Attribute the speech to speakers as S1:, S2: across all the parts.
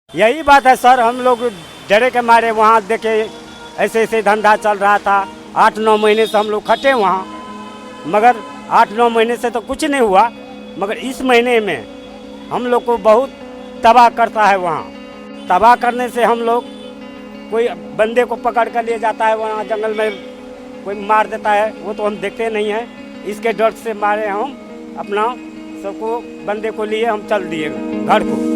S1: यही बात है सर, हम लोग डरे के मारे वहाँ देखे ऐसे ऐसे धंधा चल रहा था। 8-9 महीने से हम लोग खटे वहाँ, मगर 8-9 महीने से तो कुछ नहीं हुआ, मगर इस महीने में हम लोग को बहुत तबाह करता है। वहाँ तबाह करने से हम लोग कोई बंदे को पकड़ कर ले जाता है, वहाँ जंगल में कोई मार देता है, वो तो हम देखते नहीं हैं। इसके डर से मारे हम अपना सबको बंदे को लिए हम चल दिए घर को।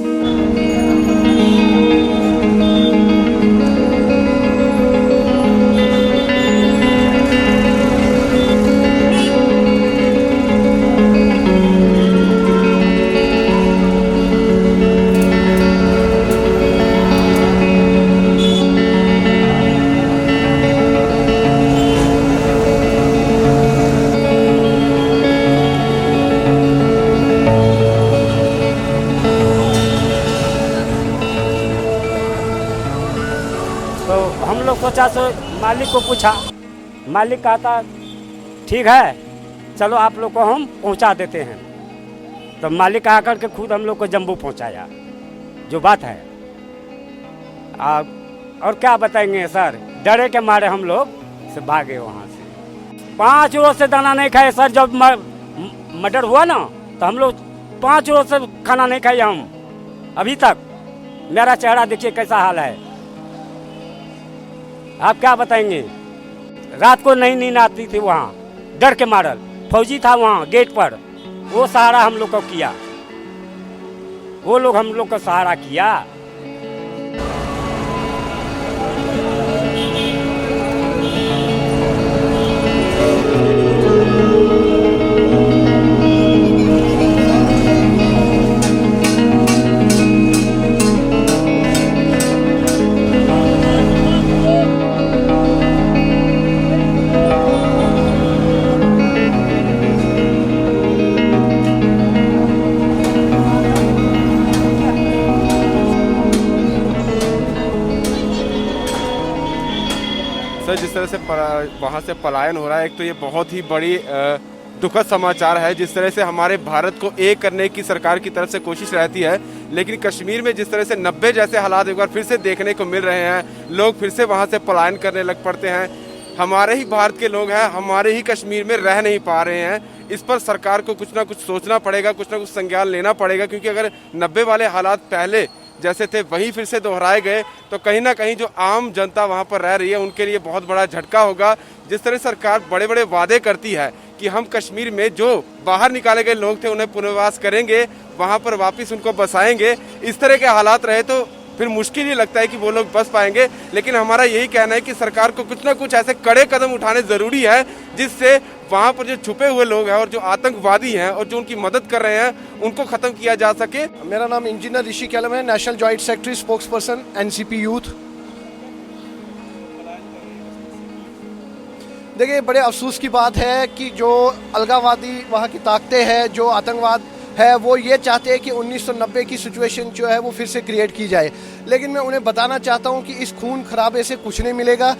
S1: तो हम लोग सोचा सो मालिक को पूछा, मालिक कहता ठीक है चलो आप लोग को हम पहुंचा देते हैं। तो मालिक आकर के खुद हम लोग को जम्मू पहुंचाया, जो बात है। और क्या बताएंगे सर, डरे के मारे हम लोग से भागे वहाँ से। 5 रोज से दाना नहीं खाए सर। जब मर्डर हुआ ना तो हम लोग 5 रोज से खाना नहीं खाए हम अभी तक। मेरा चेहरा देखिए कैसा हाल है, आप क्या बताएंगे। रात को नहीं नींद आती थी वहाँ, डर के मारल। फौजी था वहाँ गेट पर, वो सहारा हम लोग को किया, वो लोग हम लोग को सहारा किया।
S2: सर, जिस तरह से वहाँ से पलायन हो रहा है, एक तो ये बहुत ही बड़ी दुखद समाचार है। जिस तरह से हमारे भारत को एक करने की सरकार की तरफ से कोशिश रहती है, लेकिन कश्मीर में जिस तरह से 90 जैसे हालात एक बार फिर से देखने को मिल रहे हैं। लोग फिर से वहाँ से पलायन करने लग पड़ते हैं। हमारे ही भारत के लोग हैं, हमारे ही कश्मीर में रह नहीं पा रहे हैं। इस पर सरकार को कुछ ना कुछ सोचना पड़ेगा, कुछ ना कुछ संज्ञान लेना पड़ेगा, क्योंकि अगर 90 वाले हालात पहले जैसे थे वही फिर से दोहराए गए तो कहीं ना कहीं जो आम जनता वहाँ पर रह रही है उनके लिए बहुत बड़ा झटका होगा। जिस तरह सरकार बड़े बड़े वादे करती है कि हम कश्मीर में जो बाहर निकाले गए लोग थे उन्हें पुनर्वास करेंगे, वहाँ पर वापस उनको बसाएंगे, इस तरह के हालात रहे तो फिर मुश्किल ही लगता है कि वो लोग बस पाएंगे। लेकिन हमारा यही कहना है कि सरकार को कुछ ना कुछ ऐसे कड़े कदम उठाने ज़रूरी है जिससे वहाँ पर जो छुपे हुए लोग हैं और जो आतंकवादी हैं और जो उनकी मदद कर रहे हैं उनको ख़त्म किया जा सके।
S3: मेरा नाम इंजीनियर ऋषि कैलम है, national joint secretary spokes person NCP youth. देखिए, बड़े अफसोस की बात है कि जो अलगाववादी वहाँ की ताकतें हैं, जो आतंकवाद है, वो ये चाहते हैं कि 1990 की सिचुएशन जो है वो फिर से क्रिएट की जाए। लेकिन मैं उन्हें बताना चाहता हूँ कि इस खून खराबे से कुछ नहीं मिलेगा।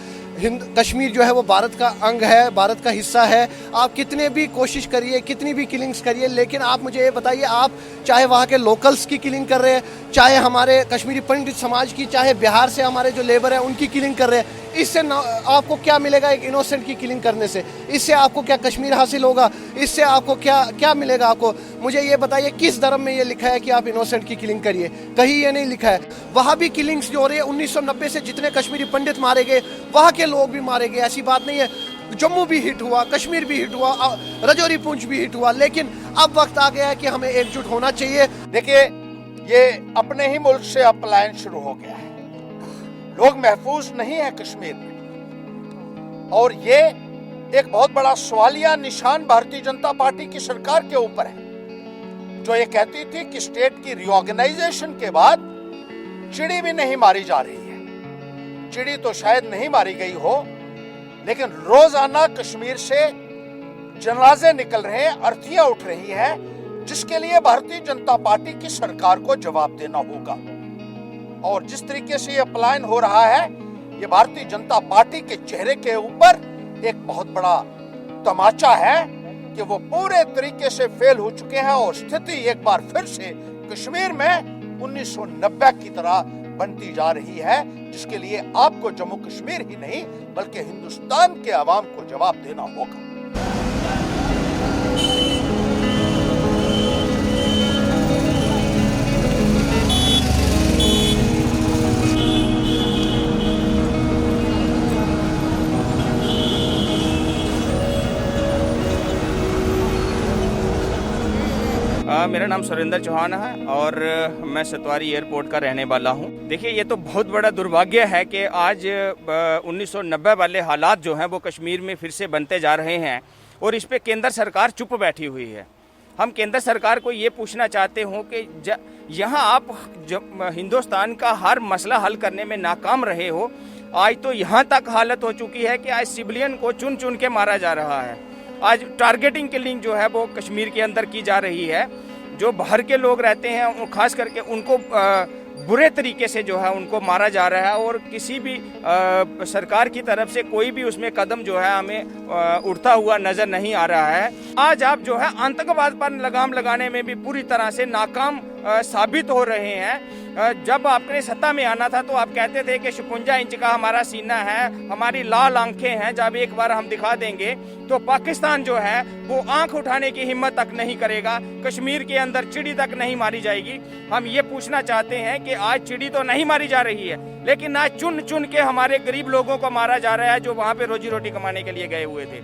S3: कश्मीर जो है वो भारत का अंग है, भारत का हिस्सा है। आप कितने भी कोशिश करिए, कितनी भी किलिंग्स करिए, लेकिन आप मुझे ये बताइए, आप चाहे वहाँ के लोकल्स की किलिंग कर रहे हैं, चाहे हमारे कश्मीरी पंडित समाज की, चाहे बिहार से हमारे जो लेबर है उनकी किलिंग कर रहे हैं, इससे आपको क्या मिलेगा एक इनोसेंट की किलिंग करने से? इससे आपको क्या कश्मीर हासिल होगा? इससे आपको क्या मिलेगा आपको? मुझे ये बताइए, किस धर्म में ये लिखा है कि आप इनोसेंट की किलिंग करिए? कहीं ये नहीं लिखा है। वहाँ भी किलिंग्स जो हो रही है, 1990 से जितने कश्मीरी पंडित मारे गए, वहाँ के लोग भी मारे गए, ऐसी बात नहीं है। जम्मू भी हिट हुआ, कश्मीर भी हिट हुआ, राजौरी पुंछ भी हिट हुआ, लेकिन अब वक्त आ गया है कि हमें एकजुट होना चाहिए।
S4: देखिए, ये अपने ही मुल्क से अब पलायन शुरू हो गया है। लोग महफूज नहीं है कश्मीर में, और ये एक बहुत बड़ा सवालिया निशान भारतीय जनता पार्टी की सरकार के ऊपर है, जो ये कहती थी कि स्टेट की रीऑर्गेनाइजेशन के बाद चिड़ी भी नहीं मारी जा रही है। चिड़ी तो शायद नहीं मारी गई हो, लेकिन रोजाना कश्मीर से जनाजे निकल रहे हैं, अर्थियां उठ रही हैं, जिसके लिए भारतीय जनता पार्टी की सरकार को जवाब देना होगा। और जिस तरीके से ये पलायन हो रहा है, ये भारतीय जनता पार्टी के चेहरे के ऊपर एक बहुत बड़ा तमाचा है कि वो पूरे तरीके से फेल हो चुके हैं और स्थिति एक बार फिर से कश्मीर में 1990 की तरह बनती जा रही है, जिसके लिए आपको जम्मू कश्मीर ही नहीं बल्कि हिंदुस्तान के अवाम को जवाब देना होगा।
S5: मेरा नाम सुरेंद्र चौहान है और मैं सतवारी एयरपोर्ट का रहने वाला हूं। देखिए, ये तो बहुत बड़ा दुर्भाग्य है कि आज 1990 वाले हालात जो हैं वो कश्मीर में फिर से बनते जा रहे हैं और इस पे केंद्र सरकार चुप बैठी हुई है। हम केंद्र सरकार को ये पूछना चाहते हो कि यहाँ आप हिंदुस्तान का हर मसला हल करने में नाकाम रहे हो। आज तो यहाँ तक हालत हो चुकी है कि आज सिविलियन को चुन चुन के मारा जा रहा है। आज टारगेटिंग किलिंग जो है वो कश्मीर के अंदर की जा रही है। जो बाहर के लोग रहते हैं खास करके उनको बुरे तरीके से जो है उनको मारा जा रहा है और किसी भी सरकार की तरफ से कोई भी उसमें कदम जो है हमें उठता हुआ नजर नहीं आ रहा है। आज आप जो है आतंकवाद पर लगाम लगाने में भी पूरी तरह से नाकाम साबित हो रहे हैं। जब आपने सत्ता में आना था तो आप कहते थे कि 56 इंच का हमारा सीना है, हमारी लाल आंखें हैं, जब एक बार हम दिखा देंगे तो पाकिस्तान जो है वो आंख उठाने की हिम्मत तक नहीं करेगा। कश्मीर के अंदर चिड़ी तक नहीं मारी जाएगी। हम ये पूछना चाहते हैं कि आज चिड़ी तो नहीं मारी जा रही है, लेकिन आज चुन चुन के हमारे गरीब लोगों को मारा जा रहा है जो वहाँ पे रोजी रोटी कमाने के लिए गए हुए थे।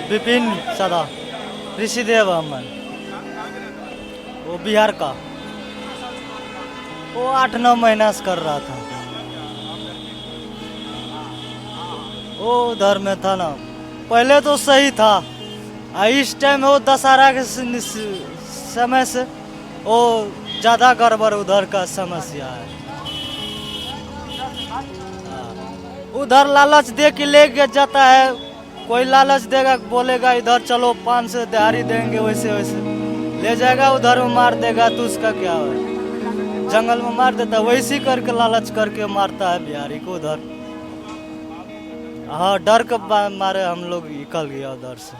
S6: विपिन सदा ऋषिदेव अमन, वो बिहार का, वो 8-9 महीना से कर रहा था। वो उधर में था ना, पहले तो सही था। इस टाइम वो दशहरा के समय से वो ज्यादा गड़बड़ उधर का समस्या है। उधर लालच दे के ले जाता है, कोई लालच देगा, बोलेगा इधर चलो 500 दिहाड़ी देंगे, वैसे वैसे ले जाएगा, उधर में मार देगा तो उसका क्या है, जंगल में मार देता है। वैसे करके लालच करके मारता है बिहारी को उधर। हाँ, डर के मारे हम लोग निकल गया उधर से।